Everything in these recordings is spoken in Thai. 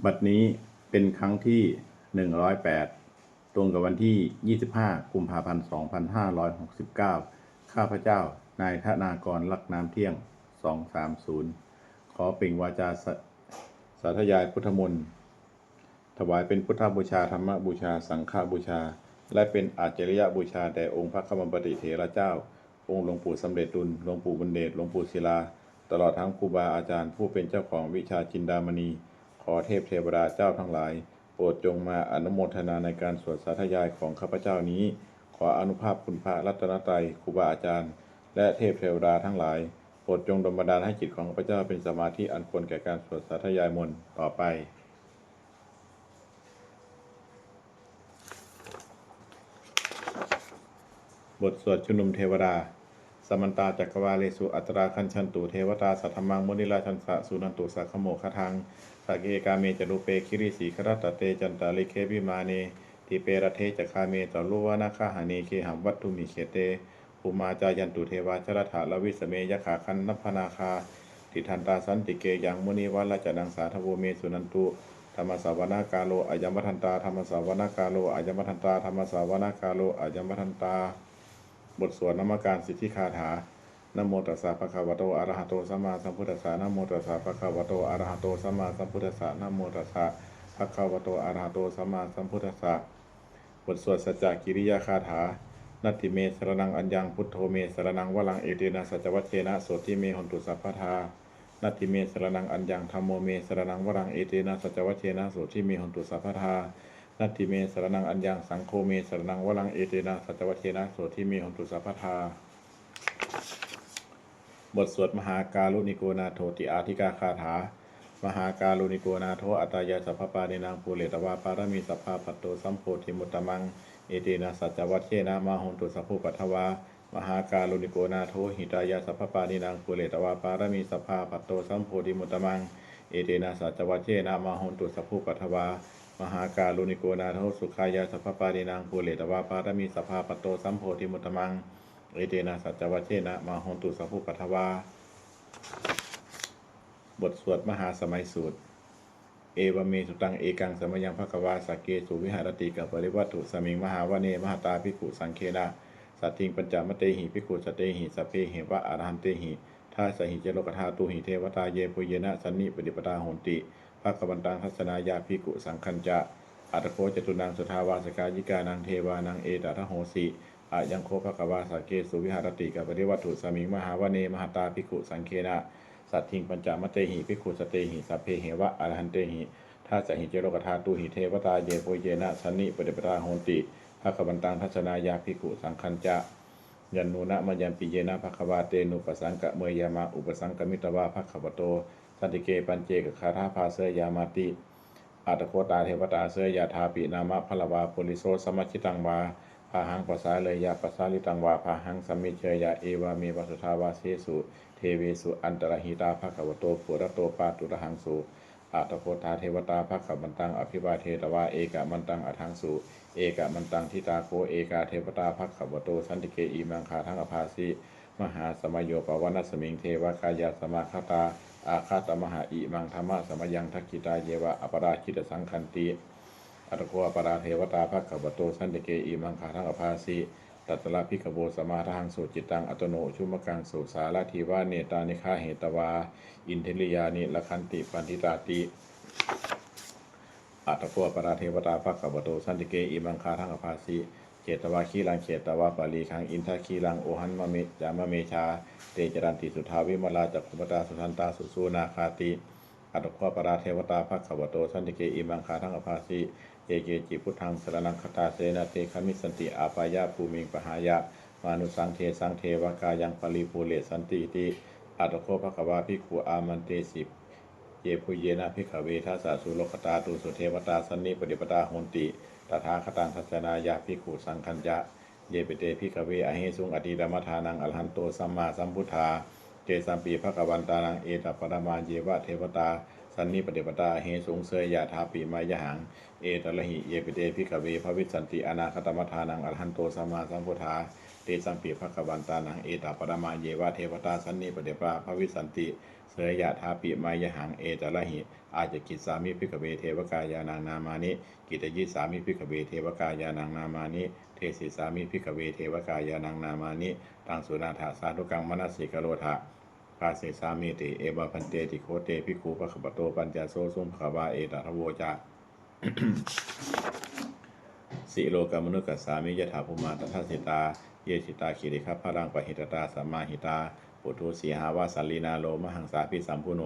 บัดนี้เป็นครั้งที่108ตรงกับวันที่25กุมภาพันธ์2569ข้าพเจ้านายธนากรลักน้ำเที่ยง230ขอเปล่งวาจาสาธยายพุทธมนต์ถวายเป็นพุทธบูชาธรรมบูชาสังฆบูชาและเป็นอาจริยบูชาแด่องค์พระคัมภีเถระเจ้าองค์หลวงปู่สำเร็จดุลหลวงปู่บุญเดชหลวงปู่ศิลาตลอดทั้งครูบาอาจารย์ผู้เป็นเจ้าของวิชาจินดามณีขอเทพเทวดาเจ้าทั้งหลายโปรดจงมาอนุโมทนาในการสวดสาธยายของข้าพเจ้านี้ขออนุภาพคุณพระรัตนตรัยครูบาอาจารย์และเทพเทวดาทั้งหลายโปรดจงดลบันดาลให้จิตของข้าพเจ้าเป็นสมาธิอันควรแก่การสวดสาธยายมนต์ต่อไปบทสวดชุมนุมเทวดาสมันตาจักรวาเลสุอัตราคัญชันตุเทวตาสัทธมังมุนิราชันสะสุนันตุสักขโมคทังสักเกกาเมจรุเปคิริสีครัตเตจันตาลิเคบิมาเนทิเปรเทจักขาเมตลุวานาคาหานีเคหัมวัตถุมิเขเตภูมาจายันตุเทวาชรถาลวิสเมยขาคันนพนาคาติทันตาสันติเกยังมุนิวัลจดังสาทโวเมสุนันตุธรรมสาวนากาโลอายัมมัทันตาธรรมสาวนากาโลอายัมมัทันตาธรรมสาวนากาโลอายัมมัทันตาบทสวดนมัการสิทธิคาถานะโมตัสสะภะคะวะโตอะระหะโตสัมมาสัมพุทธัสสะนะโมตัสสะภะคะวะโตอะระหะโตสัมมาสัมพุทธัสสะนะโมตัสสะภะคะวะโตอะระหะโตสัมมาสัมพุทธัสสะบทสวดสัจจกิริยาคาถานัตถิเมสรณังอัญญังพุทโธเมสรณังวลังเอเตนะสัจวัชเชนะโสติเมหนตุสัพพทานัตถิเมสรณังอัญญังธัมโมเมสรณังวลังเอเตนะสัจวัชเชนะโสติเมหนตุสัพพทานัตถิเมสรณังอัญญังสังโฆเมสรณังวลังเอเตนะสัจวัชเชนะโสติเมหนตุสัพพทาบทสวดมหาการุณิโกนาโถติอาธิกาคาถามหาการุณิโกนาโถอัตายาสัพพปาเนนางภูเลตวาปารมีสัพพาปัตโตสัมโพธิมุตตมังเอเตนะสัจวัชเชนะมาหนตุสัพพุปัทวามหาการุณิโกนาโถหิตายาสัพพปาเนนางภูเลตวาปารมีสัพพาปัตโตสัมโพธิมุตตมังเอเตนะสัจวัชเชนะมาหนตุสัพพุปัทวามหาการุณิโกนาโถสุขายาสัพพปาเนนางภูเลตวาปารมีสัพพาปัตโตสัมโพธิมุตตมังเอเตนะสัจวัชเชนะมาหนตุสัพพุปัทวาบทสวดมหาสมัยสูตรเอวเมสุตังเอกังสมยังภควาสักเกสุวิหารติกับปริวัตถุสมิงมหาวเนมหาตาภิกขุสังเคนะสัตถิงปัญจมเตหิภิกขุสเตหิสเพเหวะอรหันเตหิท่าสหิเจโลกธาตุหิเทวตาเยปุเยนะสันนิปฏิปทาโหนติภควันตังทัศนายาภิกขุสังคัญจะอัตโคจตุนังสุทาวาสกายิกานังเทวานังเอตตะโหสิอายังโคภควาสักเกสุวิหารติกับปริวัตถุสมิงมหาวเนมหาตาภิกขุสังเคนะสัตถิงปัญจมเตหิภิกขุสเตหิสเพเหวะอรหันเตหิถ้าจะหิเจโรกธาตุหิเทวตาเยโพเยนะสันนิปฏิปทาโหนติภควันตังทัศนายาภิกขุสังคัญจะยันนูนะมยัมปิเยนะภควาเตนุปสังกะเมยามาอุปสังกมิตวาภควโตสันติเกปัญเจกคาถาภาเสยามาติอัตโคตาเทวตาเสยยาธาปินามะพลวาปุริโสสมัชชิตังวาพาหังปัสสาเลยยาปัสสาลิตังวาพาหังสัมมิเชยาเอวาเมวสุทาวาเสสุเทเวสุอันตรหิตาภควโตปุระโตปาตุระหังสุอัตโคตาเทวตาภคมันตังอภิวาเทตวาเอกะมันตังอทังสุเอกะมันตังทิตาโคเอกาเทวตาภควโตสันติเกอีมังคาทังอภาสิมหาสมัยโยปวัณสมิงเทวกายาสมาคตาอาคาตมหาอิมังธรรมะสมยังทักขิตาเยวะอปราชิตสังคันติอัตโคอปราเทวตาภควโตสันติเกอีมังคาทังอภาสิตัตละพิกโบสมาทังสุจิตังอัตโนชุมกังสุสาลทีวาเนตานิฆาเหตวาอินเทลิยานิละคันติปันติตาติอัตโคปราเทวตาภควโตสันติเกอิมังคาทังอภาสิเจตวาคีลังเจตวาปาลีขังอินทาคีลังโอหันมะเมจามะเมชาเตจรันติสุทาวิมลาจักขุปตาสุทันตาสุสูนาคาติอัตโคปราเทวตาภควโตสันติเกอิมังคาทังอภาสิเอเกจิพุทธังสรณังคตาเสนาเตคมิสันติอาปายาภูมิงปหายะมานุสังเทสังเทวกายังปริภูเลสันติติอัตโคภควาภิกขุอามันเตสิเยปุเยนะภิกขเวทัสสะสุโลกตาตุสุเทวตาสันนิปฏิปทาโหนติตถาคตังทัศนายาภิกขุสังคัญจะเยปิเตภิกขเวอเหสุงอติดมัทานังอรหันโตสัมมาสัมพุทธาเจสัมปีภควันตานังเอตปรมาเยวะเทวตาสันนิปฏิปทาเหสุงเสยยาธาปิมายหังเอตละหิเยปิเตภิกขเวภวิสันติอนาคตมัทานังอรหันโตสัมมาสัมพุทธาเตสัมปีภควันตานังเอตปรมาเยวะเทวตาสันนิปฏิปทาภวิสันติ เสยยะทาปิมายหังเอตละหิอาจจะกิจสามิภิกขเวเทวกายานังนามานิกิตยิสามิภิกขเวเทวกายานังนามานิเทศิสามิภิกขเวเทวกายานังนามานิตังสุนาถาสาธุกังมนัสสิกโรธะภาเสสามิติเอวะพันเตติโคเตภิกขุปะขปโตปัญจโสสุมขวาเอตทะโวจา สิโลกามนุกัสสามิยถาภูมาตถาสิตาเยสิตาขีริคัพพลังปหิตตาสัมมาหิตาปุถุสีหาวาสัลลีนาโลมหังสาพิสัมพุโน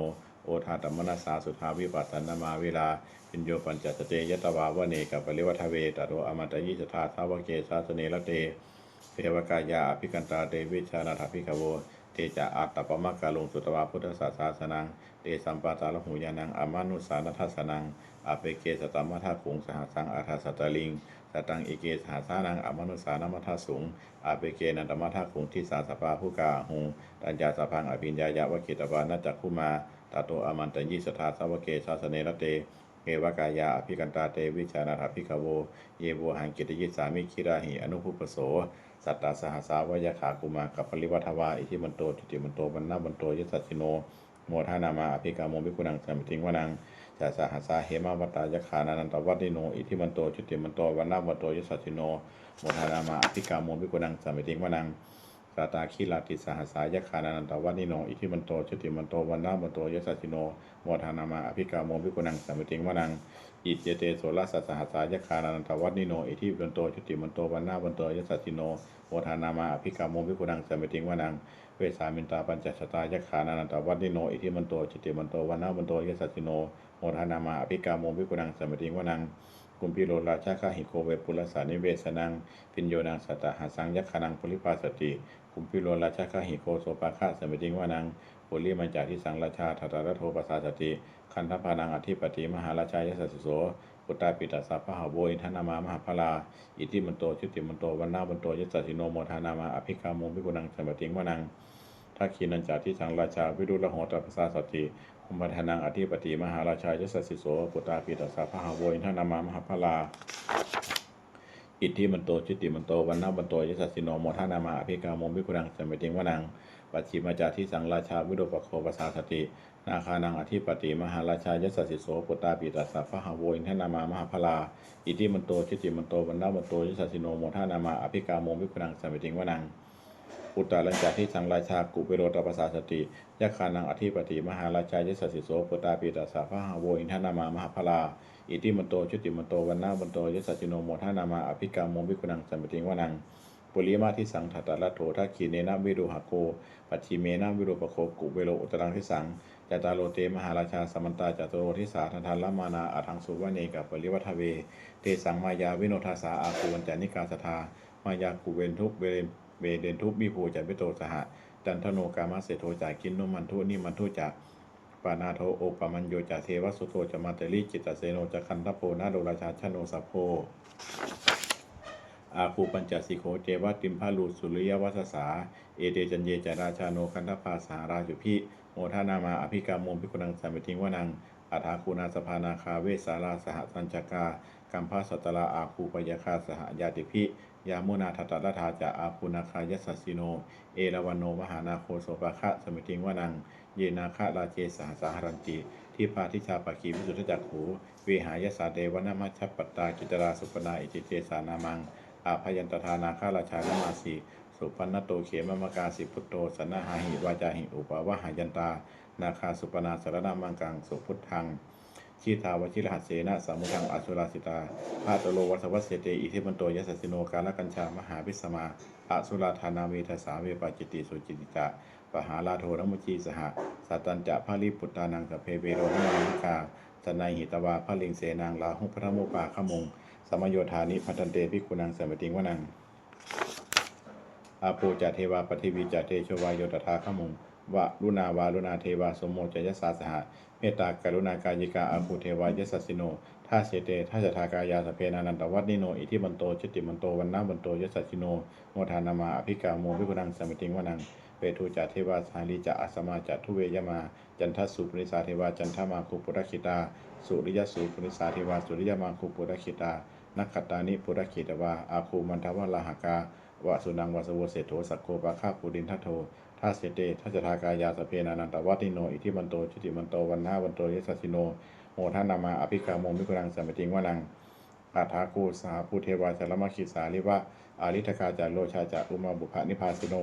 โอทาตัมมนัสสาสุทาวิปัสสนามาเวลาปิญโยปัญจสเตยตวาวเนกับปริวัฏเวตโรอมัตยิสธาสาวเกสาสเนละเตเทวกายาอภิกันตาเตวิชานาถาภิกขโวเตจะอัตตปมะกาลุงสุตวาพุทธศาสนังเตสัมปาตาลหูยานังอมานุสานัทสนังอเปเกสตัมมะทาขุงสหสังอาทาสัตตลิงสตังเอเกสหาสานังอมนุสานมัทสุงอาเปเกนันตมัทขุงที่สาสปาผู้กาหุงตัญญาสพังอภิญญายะวะกิตวานัจจคุมาตาโตอมันตัญญิสธาสาวเกสาสเนระเตเอวกายาอภิกันตาเตวิชานาถาภิกขโวเยโวหังกิตยิสามิคิราหิอนุภุปโสสัตตาสหสาวยขากุมากับปริวัทวาอิทิมันโตทิติมันโตบรรณบันโตยสัสสิโนโมทานามาอภิกาโมภิกุนังสัมติงวนังจาสหัสาเหมาวัตตายขานานันตวัตติโนอิทิมันโตจุติมันโตวันนาวันโตยสัสสิโนโมทานามาอภิกาโมภิกุนังสัมติงวนังสาตาคีลาติสหัสายขานานันตวัตติโนอิทิมันโตจุติมันโตวันนาวันโตยสัสสิโนโมทานามาอภิกาโมภิกุนังสัมติงวนังอิเจเตโสรัสสหัสายขานานันตวัตติโนอิทิมันโตจุติมันโตวันนาวันโตยสัสสิโนโมทานามาอภิกาโมภิกุนังสัมติงวนังเวสามินตาปัญจชตายขานานันตวัตติโนอิทิมันโตจุติมันโตวันนาวันโตยสัสสิโนโมทานามาอภิกาโมภิกุนังสัมปติงวนังกุมพิโรราชาคาหิโกเวปุลสานิเวสนังปิญโยนังสัตตหาสังยักขานังปุริภาสติกุมพิโรราชาคาหิโกโสปาคาสัมปติงวนังปุริมัญจาทิสังราชาทัตตะโทปัสสาสติคันธพานังอธิปติมหาราชายสัสสิโสปุตตาปิตัสสะพะหาโวอินทนามามหาพลาอิติมันโตชุติมันโตวันนาวันโตยสัสสิโนโมทานามาอภิกาโมภิกุนังสัมปติงวนังทักขีนัญจาทิสังราชาวิรุฬโหตปัสสาสติอุปทานังอธิปติมหาราชายสัสสิโสปุตตาปิตัสสะพะหาโวอินทนามามหาพลาอิทธิมันโตจิตติมันโตวันนาวันโตยสัสสิโนโมทานามาอภิกาโมภิกุนังสัมปติงวนังปัจฉิมาจาทิสังราชาวิโรปโคปัสสาสตินาคานังอธิปติมหาราชายสัสสิโสปุตตาปิตัสสะพะหาโวอินทนามามหาพลาอิทธิมันโตจิตติมันโตวันนาวันโตยสัสสิโนโมทานามาอภิกาโมภิกุนังสัมปติงวนังอุตตรัญจาทิสังราชากุเปโรตปัสสาสติยัคขานังอธิปติมหาราชายสัสสิโสปุตตาปิตัสสะพะหาโวอินทนามามหาพลาอิติมันโตชุติมันโตวันนาวันโตยสัสสิโนโมทานามาอภิกาโมภิกุนังสัมปติงวนังปุริมาทิสังทัตตะละโถทักขีเนนะวิรุหะโกปัจฉิเมนะวิรุปโคกุเวโรอุตรังทิสังจตารโลเตมหาราชาสมันตาจตุโรทิสาทันทันละมานาอาทังสุวะเนกับปริวัฏเวเตสังมายาวิโนทาสาอาคูวันจานิกาสทามายากุเวนทุกเวเดนทุกมีภูจันปิโตสหจันทโนกามะเสโทจากกินนุมันทุนิมันทุจากปานาโทโอปมัญโยจาเทวสุโธจมาเตลิจิตตเสโนจะคันทโพนาโดราชาชโนสัพโพอาคูปัญจสิโขเจวะติมพาลูสุริยวัสสาเอเตจันเยจาราชาโนคันธภาสาราจุพิโมทานามาอภิกาโมภิกุนังสัมปติงวนังอัฏฐาคูนาสภานาคาเวสาราสหสัญจกากัมภาสัตตลาอาคูปยคาสหญาติพิยามุนาทัตตะละธาจะอาคูนาคายสัสสิโนเอราวันโนมหานาโคโสปะคะสัมปติงวนังเยนาคะราเจสหสาหรันติที่พาทิชาปะคีวิสุทธิจักขูเวหายสาเดวนามัชฌปัตตากิตราสุปนาอิจิเตสานามังอาพยันตทานาคาราชานามาสีสุปันนโตเขมมกาสิพุทโธสนะหาหิวาจาหิอุปาวะหายันตานาคาสุปนาสารนามังกังสุพุทธังชีทาวชิรหัสเสนะสามุทังอสุราสิตาภาตโลวัสวัสเสเตอิทิมันโตยสัสสิโนกาลกัญชามหาวิสมาอสุราธานาเวทสาเวปาจิติสุจิติจะปหาลาโทรมุจีสหสัตตัญจะภาลิปุตตานังสเพเวโรนามิกาสนัยหิตวาภลิงเสนางลาหุพระโมปาขมงสมโยธานิพันเตภิกขุนังสัมปติงวนังอาโปจเทวาปฏิวิจเตโชวายโยตถาขมงวะรุณาวารุณาเทวาสมโมจยสาสหะเมตตากรุณากายิกาอาภูเทวายสัสสิโนท่าเสเตท่าจทากายาสเพนานันตวัตนิโนอิทิมันโตจิตติมันโตวันนาวันโตยสัสสิโนโมทานามาอภิกาโมภิกุนังสัมปติงวนังเปทุจเทวาสาลีจะอัสมาจะทุเวยมาจันทสุปุริสาเทวาจันทมาคุปุรคิตาสุริยสุปุริสาเทวาสุริยมาคุปุรคิตานักขตานิปุรคิตวาอาคูมันทวะลาหกาวะสุนังวะสโวเสโถสักโคปะฆาปุรินทัตโทท ท่าเสเตทัจทากายาสเพนานันตวัตติโนอิทิมันโตชุติมันโตวันนาวันโตยสัสสิโนโมทานามาอภิกาโมมิกุรังสัมปติงวานังอาทากูสาภูเทวาจารมคิสาลิวะอาริทกาจาโลชาจาอุมาบุพานิพาสิโน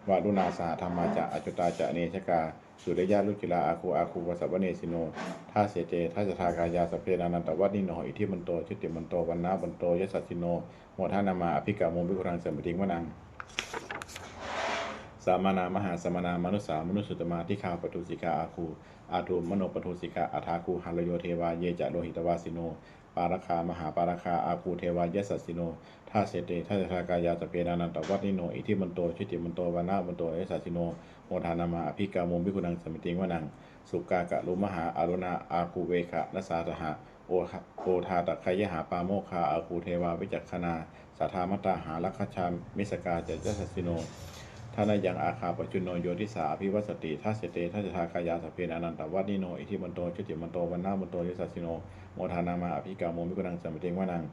วารุณาสหธรรมาจะอจุตาจะเนชกาสุริยาลุกิลาอาคูวสัพเนสิโนท่าเสเตทัจทากายาสเพนานันตวัตติโนอิทิมันโตชุติมันโตวันนาวันโตยสัสสิโนโมทานามาอภิกาโมมิกุรังสัมปติงวานังสามานามหาสมานามนุสามนุสุตมาทิคาปทุสิกาอาทูมโนปทุสิกาอาทาคูหัลโยเทวาเยจะโลหิตวาสิโนปาราคามหาปาราคาอาคูเทวายสัสสิโนท่าเสเตทัจทากายาสเพนานันตวัตติโนอิทิมันโตชุติมันโตวันนาวันโตยสัสสิโนโมทานามาอภิกาโมมิกุนังสมิติงวนังสุกากะลุมหาอารุณาอาคูเวคะนัสสาตหะโอทาตะไคยหาปาโมคาอาคูเทวาวิจักขณาสัทธามตาหาลัคชามิสกาเจสัสสิโนท่านายังอาคาปจุนโนโยติสาภิวัสติทัสเสเตทัสทากายาสเพนอนันตวัตนิโนอิทิมันโตชุติมันโตวันนามันโตยสัสสิโนโมทานามาอภิกาโมมิกุนังสัมปติงวานัง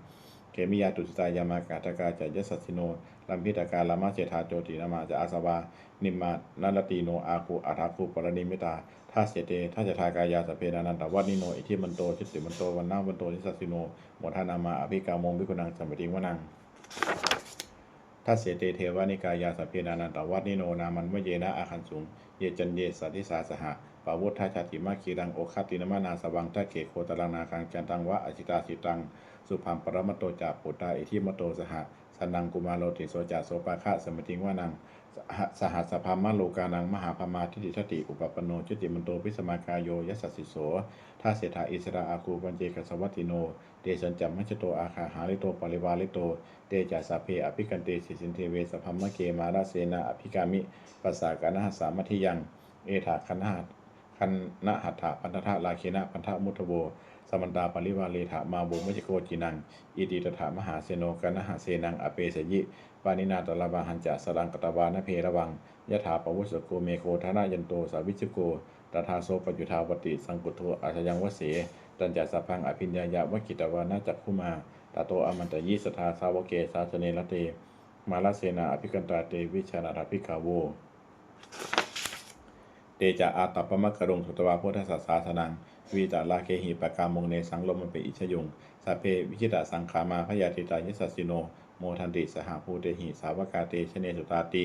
เขมิยาตุสตายามากาตกาจยสัสสิโนลัมพิตากาลามาเจธาโจตินามาจะอาสวานิมมานัลติโนอาคูอาทาคูปรณิมิตาทัสเสเตทัสทากายาสเพนอนันตวัตนิโนอิทิมันโตชุติมันโตวันนามันโตยสัสสิโนโมทานามาอภิกาโมมิกุนังสัมปติงวานังทัสเสเตเทวานิกายาสเพนานันตวัตนิโนนามันเมเยนะอาคันสุงเยจันเยสัตติสาสหะปาวุฒาชาติมาคีรังโอคัตตินมานาสวังทะเกโคตรังนาคังจันตังวะอจิตาสิตังสุพัมปรมตโตจาปุตตาอิทิมโตสหะสันนังกุมารโลติโสจาโสปาคะสมติงวานังสหัสภามะโลกานังมหาพมาทิฏฐิติอุปปโนจุติมันโตพิสมากายโยยัสสิโสท่าเสถาอิสราอาคูปัญเจกสวัตติโนเตสัญจัมมัจโตอาคาหาริโตปริวาริโตเตจัสสะเพอภิกันเตสิสินเทเวสพัมมะเกมาราเสนาอภิกามิปัสสากานะสามัทิยังเอถาคันนะหัตถะพันธะลาเคนะพันธะมุทโวสมันตาปริวาเลถามาบุมจโกจินังอิติตถามหาเสโนกันนะหาเสนังอเปสยิปานินาตระบาหันจะสรังกตวานเพระวังยถาปวุสโกเมโคธนายันโตสาวิจโกตถาโสปยุทาวติสังกุโทอาชยังวเสตัญจสัพพังอภิญญายะวกิตวานาจักขุมาตโตอมันตยิสทาสาวเกสาสเนละเตมาลเสนาอภิกันตาเตวิชานาภิกาโวเตจาอาตัปปมะกรงสุตวาพุทธศาสนังวีตาลาเคหิปกามงเนสังลมมันเปอิชยุงสาเพวิชิตาสังขามาพยาติตายสัสสิโนโมทันติสหภูเตหิสาวกาเตชเนสุตาติ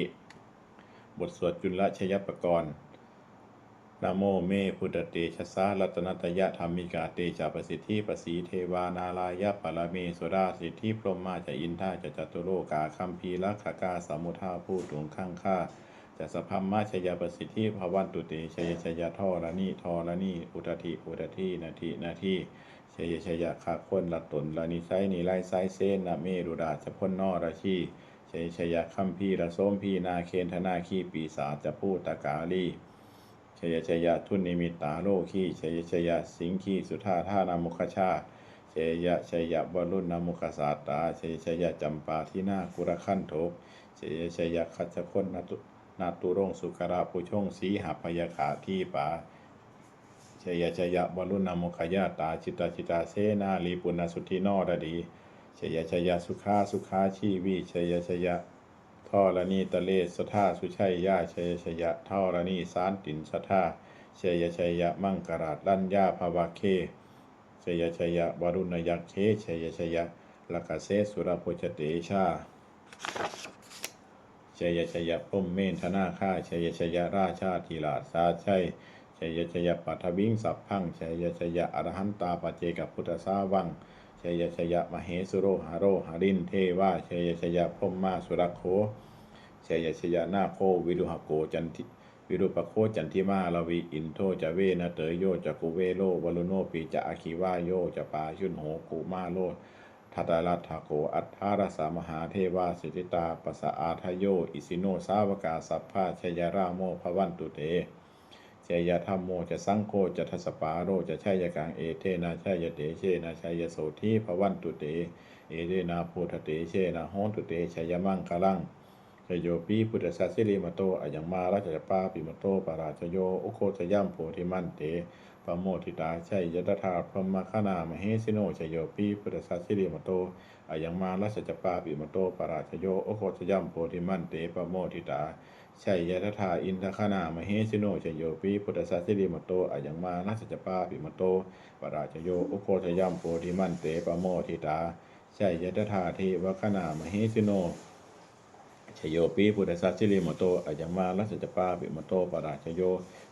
บทสวดจุลชยปกรณ์นะโมเมพุทธเตชะสารัตนัตยะธรรมิกาเตจาประสิทธิปสีเทวานาลายะปรเมสุราสิทธิพรหมาจะอินทาจะจตุโลกาคัมภีลักขกาสมุทาผู้ถุงข้างข้าจะสพัมมาชยประสิทธิภวันตุเตชยชยท่อละนี่อุทธินาทีชยชยขาคนละตนละนิไซนิไลไซเซนนะเมรุดาจะพ้นนอราชีชยชยคัมภีระส้มพีนาเคนธนาคีปีศาจจะพูตกาลีชยชยทุนนิมิตตาโลคีชยชยสิงคีสุธาธานามุขชาชยบรุณนามุขสาตาชยจำปาทินากุรขันโถชยคัจคนนาตุรงสุกราปุชงสีหาพยาขาที่ป่าชยบรุณนามุขยาตาจิตาเสนาลีปุณสุทธินอรดีชยสุขาชีวีชยท่อละนีตะเลสทาสุชัยยาชยท่อละนีสานตินสทาชยมังกราดลัญญาภาวะเคชยวรุณยักเคชยลกเสสุรโพชเตชาชยพรหมเมนธนาค่าชยราชาธีราสาชัยชยปัทวิงสัพพังชยอรหันตาปเจกับพุทธสาวังชยมเหสุโรหหรินเทวาชยพรหมาสุรโคชยนาโควิรุหโกจันทิวิรุปโคจันทิมาลวีอินโทจะเวนะเตยโยจะกุเวโลวลุโนปีจะอาคิวาโยจะปาชุนโหกุมาโลทัตรัตถโกอัฏฐารสามหาเทวาสิทธิตาปัสสะอาทโยอิสิโนสาวกาสัพพะชยราโมภวันตุเตชยธรรมโมจะสังโฆจะทัสปาโรจะชัยกังเอเทนาชัยเตเชนะชัยโสธีภวันตุเตเอเดนาโพธเตเชนะโหตุเตชยมังคลังชโยปีพุทธสัสสิริมโตอะยังมาราชปาปิมโตปราชโยอุโคจยัมโพธิมันเตปโมทิตาชัยยตถาพรหมคณามเหสิโนชโยปีพุทธสัสสิริมโตอะยังมาราชปาปิมโตปราชโยอุโคจยัมโพธิมันเตปโมทิตา ชัยยะทธาอินทคานามเหสิโนชยโยปิพุทธสัสสิริมโตอายังมานัสจปาปิมโตปราชโยอุโคทยัมโพธิมันเตปโมทิตาชัยยะทธาเทวคานามเหสิโนชโยปิพุทธสัสสิริมโตอายังมานัสจปาปิมโตปราชโย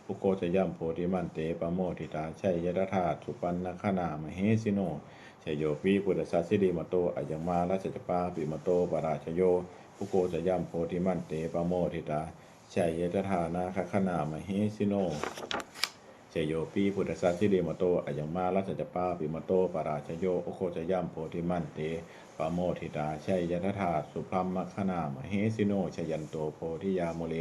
อุโคทยัมโพธิมันเตปโมทิตาชัยยะทธาสุปันนคานามเหสิโนชโยปิพุทธสัสสิริมโตอายังมานัสจปาปิมโตปราชโยอุโกจะย่ำโพธิมันเตปโมทิตาชัยยะทานาคขนามเหสิโนเชโยปีพุทธสัสสิริมโตอายังมาลัสจปาปิมโตปราชโยโอโคจะย่ำโพธิมันเตปโมทิตาชัยยะทาสุพัมมคณามเหสิโนชยันโตโพธิยาโมเล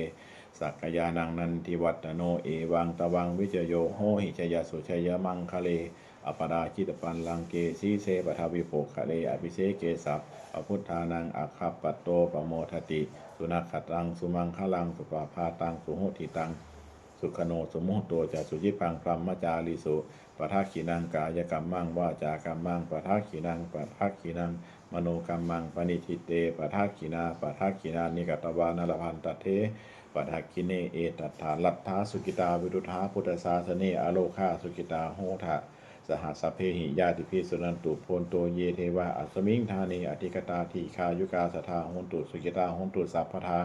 สักกยานังนันทิวัตโนเอวังตวังวิจโยโหหิชยสุชยมังคะเลอปราชิตปันลังเกสีเสปทาวิโภคะเลอภิเสเกสัพอพุทธานังอาคัปปโตปโมทติสุนัขขตังสุมังคลังสุปาพาตังสุโหติตังสุขโนสมุหโตจะสุยิพังพรหมจาริสุปทักขินังกายกรรมังวาจากรรมังปทักขินังมโนกรรมังปณิทิเตปทักขินานิกตวานรพันตเทปทักขิเนเอตัฏฐาลัทธาสุกิตาวิรุธาพุทธศาสเนอโลคาสุกิตาโหทะสหัสเพหิญาติพิสุนันตุโพนโตเยเทวะอัสมิงธานีอธิกตาทีคายุกาสทาโหนตุสุกิตาโหนตุสัพพทา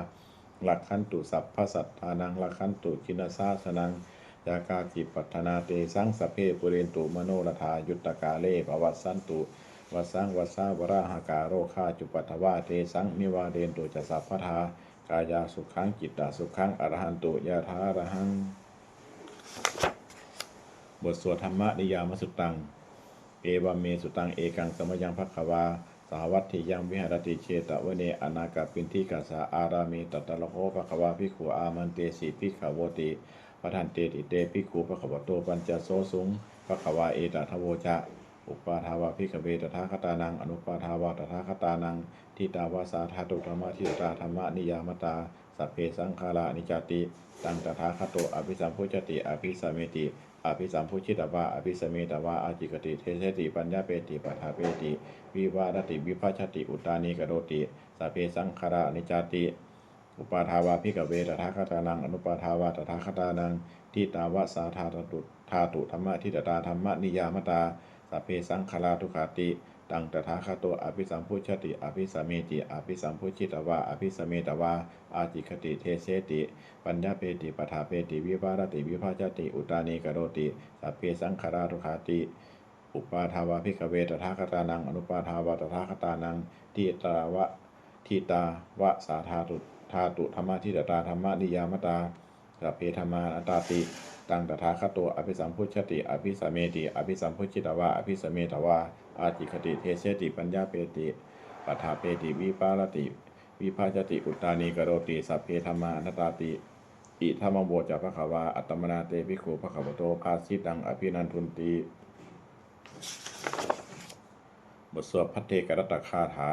ลักขันตุสัพพสัตทานังลักขันตุกินสาสนังยากากิปัฏนาเตสังสเพปุเรนตุมโนรธายุตตกาเลปวัสสันตุวัสสังวัสสาวราหากาโรคาจุปัตถวาเตสังนิวาเดนตุจะสัพพทากายาสุขังจิตตาสุขังอรหันตุยาธาอรหังบทสวดธรรมนิยามสุตังเอวเมสุตังเอกังสมยังภัควาสาวัตถิยังวิหารติเชตวเนอนาคปินทิกัสสะอารามีตัตตะละโหภัควาภิกขุอามันเตสิภิกขโวติปทันเตติเตภิกขุภัควโตปัญจโสสุงภัควาเอตทโวจะอุปาทาวาภิกขเวตถาคตานังอนุปาทาวาตถาคตานังทิตาวาสาธาตุธรรมะทิตาธรรมนิยามตาสัพเพสังขารานิจจติตังตถาคโตอภิสัมพุจติอภิสัมเมติอภิสัมพุชิตวะอภิสเมตวะอาจิกติเทเสติปัญญาเปติปัฏฐาเปติวิวารติวิภัชติอุตานีกโรติสัพเพสังขารานิจจติอุปาทาวาภิกขเวตถาคตานังอนุปาทาวาตถาคตานังทิตาวาสาธาตุธรรมะทิตตาธรรมนิยามตาสัพเพสังขาราทุขาติตังตถาคโตอภิสัมพุชติอภิสัมเมติอภิสัมพุชิตวะอภิสเมตวะอาจิคติเทเสติปัญญาเปติปัฏฐาเปติวิภารติวิภาชติอุตานีกโรติสัพเพสังขาราทุขาติอุปาทาวาภิกขเวตถาคตานังอนุปาทาวาตถาคตานังทิตาวะสาธาตุธรรมะทิตตาธรรมนิยามตาสัพเพธรรมานัตตาติตังตถาคโตอภิสัมพุชติอภิสัมเมติอภิสัมพุชิตวะอภิสเมตวะอาจิคติเทเสติปัญญาเปติปัฏฐาเปติวิปารติวิภาชติอุตตานีกโรติสัพเพธรรมานัตตาติอิธรรมโวจะภควาอัตตมนาเตภิกขุภควโตภาสิตังอภินันทุนติบทสวดพัทเทกรัตตคาถา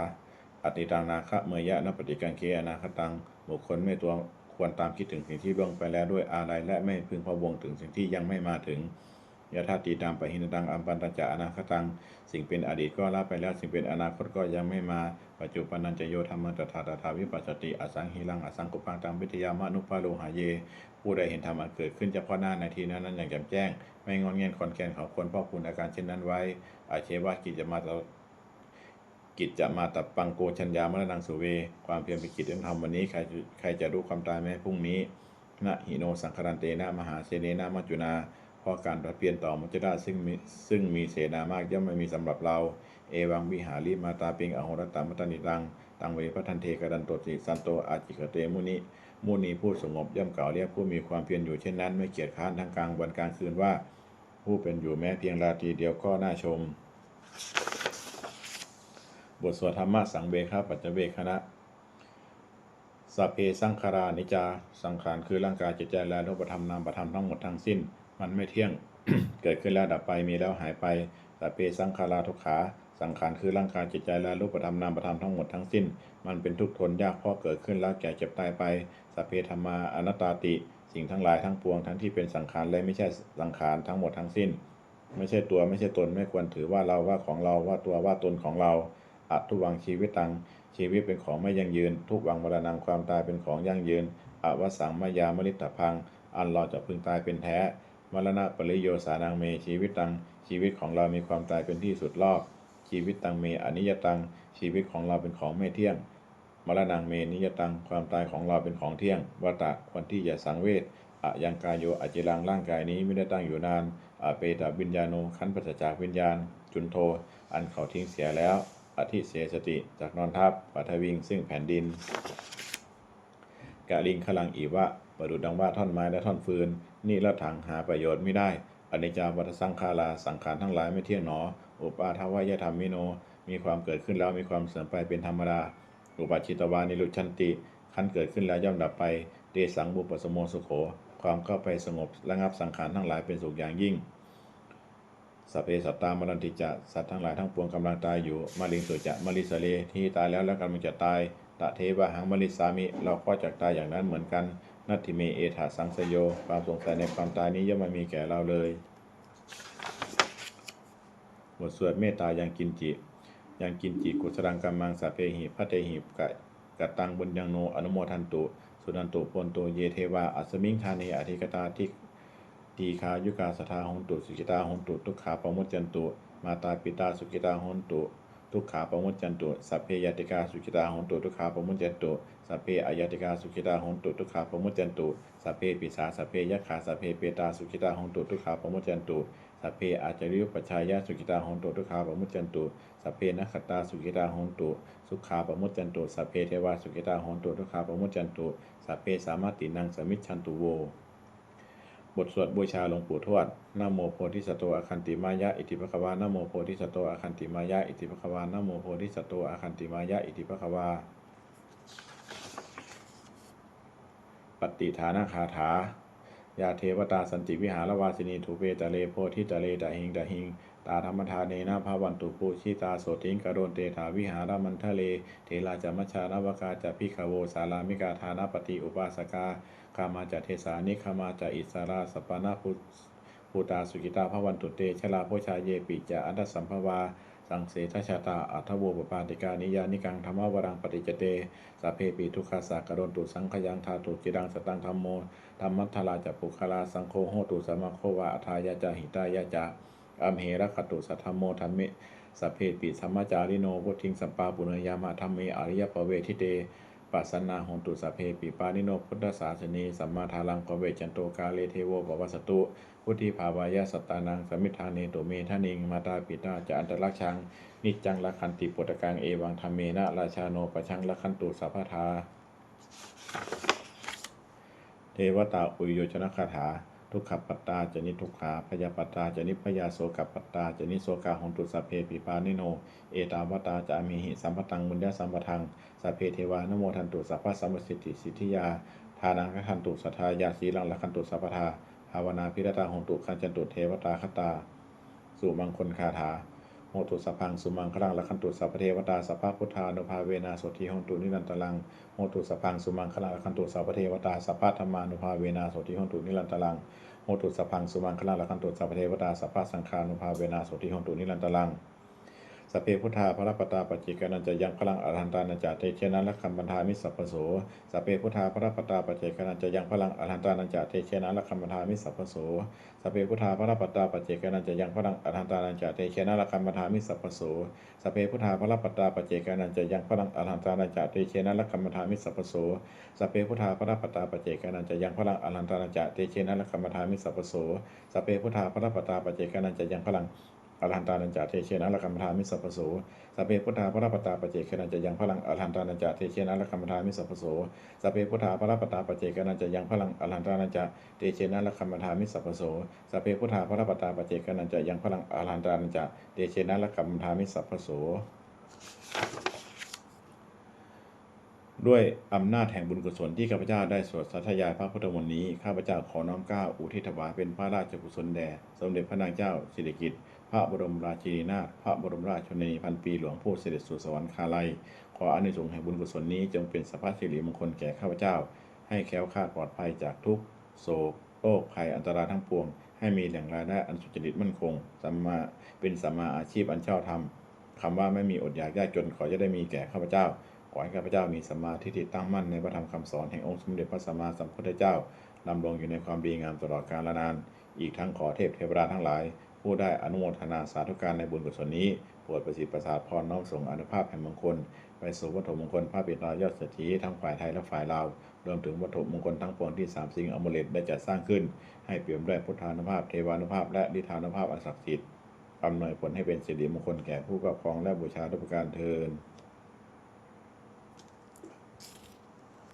อติตังนาคะเมยะนปฏิกังเคอนาคตังบุคคลไม่ตัวควรตามคิดถึงสิ่งที่ล่วงไปแล้วด้วยอาลัยและไม่พึงพะวงถึงสิ่งที่ยังไม่มาถึงยะธาติตามปะหินตังอัมปันตจะอนาคตังสิ่งเป็นอดีตก็ละไปแล้วสิ่งเป็นอนาคตก็ยังไม่มาปัจจุบันนันจะโยธรรมตถาตถาวิปัสสติอสังหิรังอสังกุปังตังวิทยามนุปาโลหะเยผู้ใดเห็นธรรมอันเกิดขึ้นเฉพาะหน้าในทีนั้นอย่างแจ่มแจ้งไม่งอนเงียนคอนแคนเขาควรพ่อคุณอาการเช่นนั้นไว้อาเชวะกิจจะมาตับปังโกชัญญามรณังสุเวความเพียรเป็นกิจที่ทำวันนี้ใครจะรู้ความตายแม้พรุ่งนี้นะหิโนสังครันเตนะมหาเสเนนะมัจจุนาเพราะการเปลี่ยนต่อมุจดาซึ่งมีเสนามากย่อมไม่มีสำหรับเราเอวังวิหาริมาตาปิงอโหรตามัตนิตังตังเวพทันเทกดันโตติสันโตอาจิกเตมุนีผู้สงบย่อมกล่าวเรียกผู้มีความเพียรอยู่เช่นนั้นไม่เกียจค้านทั้งกลางวันกลางคืนว่าผู้เป็นอยู่แม้เพียงราตรีเดียวก็น่าชมบทสวดธรรมะสังเวคปัจจเวคณะสัพเพสังขารานิจจาสังขารคือร่างกายจิตใจและรูปธรรมนามธรรมทั้งหมดทั้งสิ้นมันไม่เที่ยง เกิดขึ้นแล้วดับไปมีแล้วหายไปสัพเพสังขาราทุกขาสังขารคือร่างกายจิตใจและรูปธรรมนามธรรมทั้งหมดทั้งสิ้นมันเป็นทุกข์ทนยากเพราะเกิดขึ้นแล้วแก่เจ็บตายไปสัพเพธัมมาอนัตตาติสิ่งทั้งหลายทั้งปวงทั้งที่เป็นสังขารและไม่ใช่สังขารทั้งหมดทั้งสิ้นไม่ใช่ตัวไม่ใช่ตนไม่ควรถือว่าเราว่าของเราว่าตัวว่าตนของเราอัตทุวังชีวิตตังชีวิตเป็นของไม่ยั่งยืนทุกวังมรณังความตายเป็นของยั่งยืน อวสังมายามฤตพังอันเราจะพึงตายเป็นแท้มรณะปริโยสานังเมชีวิตตังชีวิตของเรามีความตายเป็นที่สุดรอบชีวิตตังเมอนิยตังชีวิตของเราเป็นของไม่เที่ยงมรณังเมนิยตังความตายของเราเป็นของเที่ยงวัตตะควรที่จะสังเวชยังกายโยอจิรังร่างกายนี้ไม่ได้ตั้งอยู่นานเปตวิญญาโนขันธ์ปัจจากวิญญาณจุนโทอันเขาทิ้งเสียแล้วอธิเสสติจากนอนทับปัทวิงซึ่งแผ่นดินกะลิงขลังอีวะประดุจดังว่าท่อนไม้และท่อนฟืนนี่ละถังหาประโยชน์ไม่ได้อนิจจาวัฏสังขาราสังขารทั้งหลายไม่เที่ยงหนออุปาทวายธรรมมิโนมีความเกิดขึ้นแล้วมีความเสื่อมไปเป็นธรรมดาอุปาชิตวานิรุชันติขั้นเกิดขึ้นแล้วย่อมดับไปเตสังบุปสโมสุโขความเข้าไปสงบระงับสังขารทั้งหลายเป็นสุขอย่างยิ่งสัพเพสัตตามรันติจะสัตว์ทั้งหลายทั้งปวงกำลังตายอยู่มาลิงสุจะมาลิสเลที่ตายแล้วและกำลังจะตายตะเทวะหังมลิสามิเราก็จะตายอย่างนั้นเหมือนกันนัตถิเมเอถาสังสโยความสงสัยในความตายนี้ย่อมไม่มีแก่เราเลยบทสวดเมตตายังกินจิกุศลังกัมมังสัพเพหิพัตเตหิกตังบุญยังโนอนุโมทันตุสุนันตุปนโตเยเทวาอัสมิงทาเนอธิกตาทิทีคายุกาสทาหนตุสุกิตาหนตุทุกขาปมุจจันตุมาตาปิตาสุกิตาหนตุทุกขาปมุจจันตุสัพเพยติกาสุกิตาหนตุทุกขาปมุจจันตุสัพเพอายติกาสุกิตาหนตุทุกขาปมุจจันตุสัพเพปิสาสัพเพยขาสัพเพเปตาสุกิตาหนตุทุกขาปมุจจันตุสัพเพอาจาริยุปชายะสุกิตาหนตุทุกขาปมุจจันตุสัพเพนัคขตาสุกิตาหนตุสุขาปมุจจันตุสัพเพเทวาสุกิตาหนตุทุกขาปมุจจันตุสัพเพสามาตินังสมิจฉันตุโวบทสวดบูชาหลวงปู่ทวดนะโมโพธิสัตว์อคันติมายะอิติภควานะโมโพธิสัตว์อคันติมายะอิติภควานะโมโพธิสัตว์อคันติมายะอิติภควาปฏิฐานคาถายาเทวตาสันติวิหารวาสินีถูเปตะเลโพธิตะเลตะหิงตาธรรมทานเนนะภาวันตุปูชิตาโสติงกโรนเตถาวิหารมันทะเลเทลาจมัชชานวกาจะพิขโวสารามิกาธานปฏิอุปาสกาคามาจะเทสานิคามาจะอิสาราสปานาภูตาสุกิตาภวันตุเตชลาโพชาเยปิจะอันตสัมภวาสังเสทชาตาอัทโวปปาติกานิยานิกังธรรมวรังปฏิจเตสัพเพปิทุกขาสากรณตุสังขยังธาตุจิรังสตังธรรมโมธรรมัทธลาจะปุคลาสังโฆโหตุสัมมาโควะอัทายาจาหิตายาจาอัมเหระคตุสัทธโมธรรมิสัพเพปิสัมมาจาริโนพุทธิงสัปปาปุณยามะธรรมิอริยปเวทิเตปัสสนาหนตุสัพเพปิปานิโนพุทธศาสนีสัมมาทาลังกเวจันโตกาเลเทโวปวัสตุพุทธิภาวายะสัตตานังสมิทธาเนตุเมทานิงมาตาปิตาจะอันตรักชังนิจจังละคันติปุตตกังเอวังธรรมเมนะราชาโนปชังละคันตุสัพพทาเทวตาอุยโยชนะคาถาทุกขปัตตาจนิทุกขาพยาปัตตาจนิพยาโสกัปปัตตาจนิโสกาหนตุสัพเพปิปานิโนเอตาวตาจะมีหิสัมปตังบุญญาสัมปทังสัพเพเทวานโมทันตุสัพพะสัมปสิทธิสิทธิยาทานังคันตุสัทธายาสีลังละคันตุสัพพทาภาวนาพิรตาหนตุคันจันตุเทวตาคตาสุมังคลคาถาโหตุสัพพังสุมังคลังละคันตุสัพพเทวตาสัพพะพุทธานุภาเวนะโสติหนตุนิรันตลังโหตุสัพพังสุมังคลังละคันตุสัพพเทวตาสัพพะธรรมานุภาเวนะโสติหนตุนิรันตลังโหตุสัพพังสุมังคลังละคันตุสัพพเทวตาสัพพะสังฆานุภาเวนะโสติหนตุนิรันตลังสัพเพพุทธาภรปตาปัจจิกานันจะยังพลังอรหันตานันจะเตเชนะละคัมปันธามิสัพพโสสัพเพพุทธาภรปตาปัจจิกานันจะยังพลังอรหันตานันจะเตเชนะละคัมปันธามิสัพพโสสัพเพพุทธาภรปตาปัจจิกานันจะยังพลังอรหันตานันจะเตเชนะละคัมปันธามิสัพพโสสัพเพพุทธาภรปตาปัจจิกานันจะยังพลังอรหันตานันจะเตเชนะละคัมปันธามิสัพพโสสัพเพพุทธาภรปตาปัจจิกานันจะยังพลังอรหันตานันจะเตเชนะละคัมปันธามิสัพพโสสัพเพพุทธาภรปตาปัจจิกานันจะยังพลังอรหันตานันจะเทเชนะละคัมภามิสัพพโสสัพเพพุทธาภรปตาปเจกนันจะยังพลังอรหันตานันจะเทเชนะละคัมภามิสัพพโสสัพเพพุทธาภรปตาปเจกนันจะยังพลังอรหันตานันจะเทเชนะละคัมภามิสัพพโสสัพเพพุทธาภรปตาปเจกนันจะยังพลังอรหันตานันจะเทเชนะละคัมภามิสัพพโสด้วยอำนาจแห่งบุญกุศลที่ข้าพเจ้าได้สวดสาธยายพระพุทธมนต์นี้ข้าพเจ้าขอน้อมเกล้าอุทิศถวายเป็นพระราชกุศลแด่สมเด็จพระนางเจ้าสิริกิติ์พระบรมราชินีนาถพระบรมราชชนนีพันปีหลวงผู้เสด็จสู่สวรรคาลัยขออานิสงส์แห่งบุญกุศลนี้จงเป็นสัพพสิริมงคลแก่ข้าพเจ้าให้แคล้วคลาดปลอดภัยจากทุกโศกโรคภัยอันตรายทั้งปวงให้มีแหล่งรายได้อันสุจริตมั่นคงเป็นสัมมาอาชีพอันชอบธรรมคำว่าไม่มีอดอยากยากจนขอจะได้มีแก่ข้าพเจ้า ขอให้ข้าพเจ้ามีสัมมาทิฏฐิตั้งมั่นในพระธรรมคำสอนแห่งองค์สมเด็จพระสัมมาสัมพุทธเจ้าดำรงอยู่ในความดีงามตลอดกาลนาน อีกทั้งขอเทพเทวดาทั้งหลายผู้ได้อนุโมทนาสาธุการในบุญกุศลนี้โปรดประสิทธิ์ประสาทพรน้อมส่งอนุภาพแห่งมงคลไปสู่วัตถุมงคลพระบิดายอดเศรษฐีทั้งฝ่ายไทยและฝ่ายลาวรวมถึงวัตถุมงคลทั้งปวงที่สามสิ่งอมฤตได้จัดสร้างขึ้นให้เปี่ยมด้วยพุทธานุภาพเทวานุภาพและฤทธานุภาพอันศักดิ์สิทธิ์อำนวยผลให้เป็นสิริมงคลแก่ผู้ครอบครองและบูชาทุกประการเทอญ